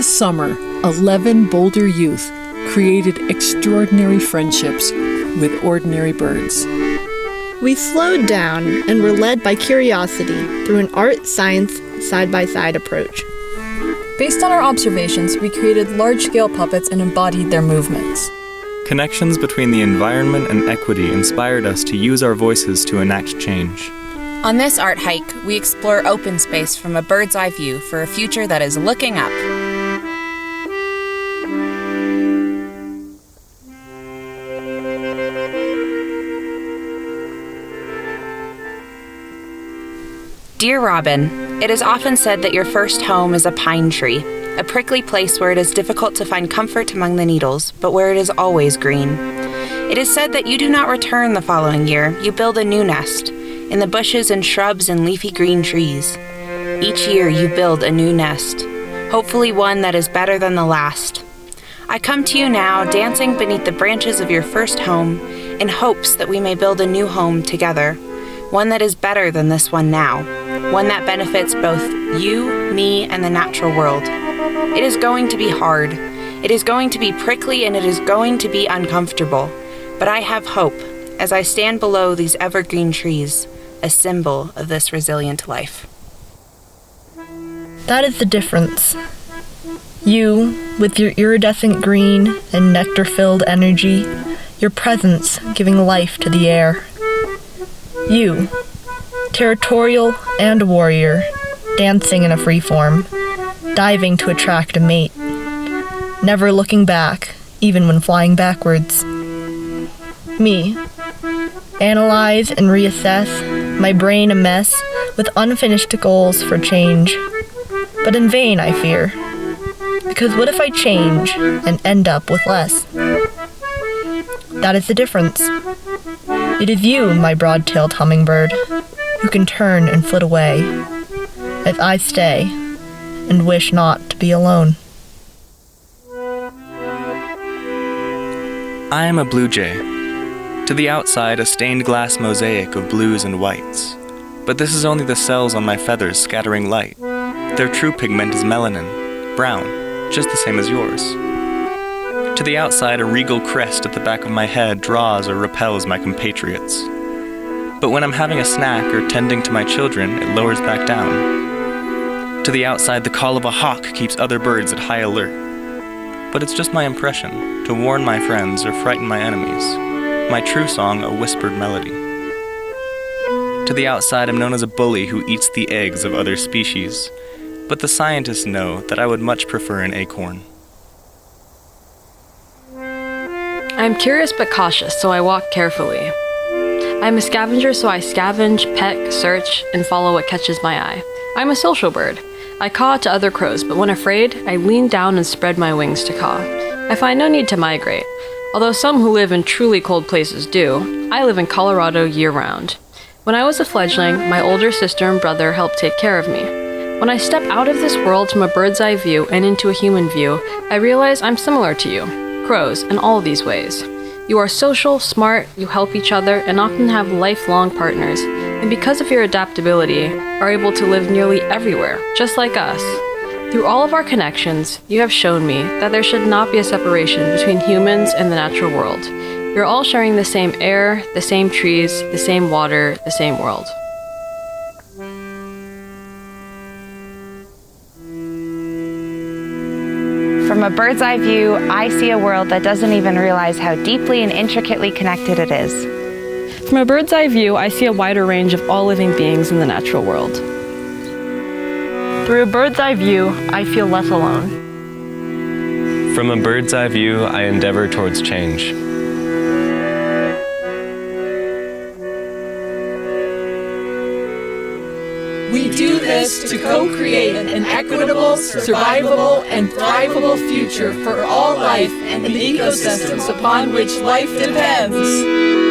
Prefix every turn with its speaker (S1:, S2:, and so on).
S1: This summer, 11 Boulder youth created extraordinary friendships with ordinary birds.
S2: We slowed down and were led by curiosity through an art-science side-by-side approach.
S3: Based on our observations, we created large-scale puppets and embodied their movements.
S4: Connections between the environment and equity inspired us to use our voices to enact change.
S5: On this art hike, we explore open space from a bird's eye view for a future that is looking up. Dear Robin, it is often said that your first home is a pine tree, a prickly place where it is difficult to find comfort among the needles, but where it is always green. It is said that you do not return the following year, you build a new nest, in the bushes and shrubs and leafy green trees. Each year you build a new nest, hopefully one that is better than the last. I come to you now, dancing beneath the branches of your first home, in hopes that we may build a new home together, one that is better than this one now, one that benefits both you, me, and the natural world. It is going to be hard. It is going to be prickly, and it is going to be uncomfortable. But I have hope as I stand below these evergreen trees, a symbol of this resilient life.
S2: That is the difference. You, with your iridescent green and nectar-filled energy, your presence giving life to the air. You, territorial and warrior, dancing in a free form, diving to attract a mate, never looking back, even when flying backwards. Me, analyze and reassess, my brain a mess, with unfinished goals for change. But in vain, I fear, because what if I change and end up with less? That is the difference. It is you, my broad-tailed hummingbird, who can turn and flit away, as I stay and wish not to be alone.
S4: I am a blue jay. To the outside, a stained glass mosaic of blues and whites. But this is only the cells on my feathers scattering light. Their true pigment is melanin, brown, just the same as yours. To the outside, a regal crest at the back of my head draws or repels my compatriots. But when I'm having a snack or tending to my children, it lowers back down. To the outside, the call of a hawk keeps other birds at high alert. But it's just my impression, to warn my friends or frighten my enemies. My true song, a whispered melody. To the outside, I'm known as a bully who eats the eggs of other species. But the scientists know that I would much prefer an acorn.
S6: I am curious but cautious, so I walk carefully. I am a scavenger, so I scavenge, peck, search, and follow what catches my eye. I am a social bird. I caw to other crows, but when afraid, I lean down and spread my wings to caw. I find no need to migrate. Although some who live in truly cold places do, I live in Colorado year-round. When I was a fledgling, my older sister and brother helped take care of me. When I step out of this world from a bird's eye view and into a human view, I realize I'm similar to you, crows, in all of these ways. You are social, smart, you help each other, and often have lifelong partners, and because of your adaptability, are able to live nearly everywhere, just like us. Through all of our connections, you have shown me that there should not be a separation between humans and the natural world. You're all sharing the same air, the same trees, the same water, the same world.
S5: From a bird's eye view, I see a world that doesn't even realize how deeply and intricately connected it is.
S6: From a bird's eye view, I see a wider range of all living beings in the natural world.
S2: Through a bird's eye view, I feel less alone.
S7: From a bird's eye view, I endeavor towards change.
S1: We do this to co-create an equitable, survivable, and thrivable future for all life and the ecosystems upon which life depends.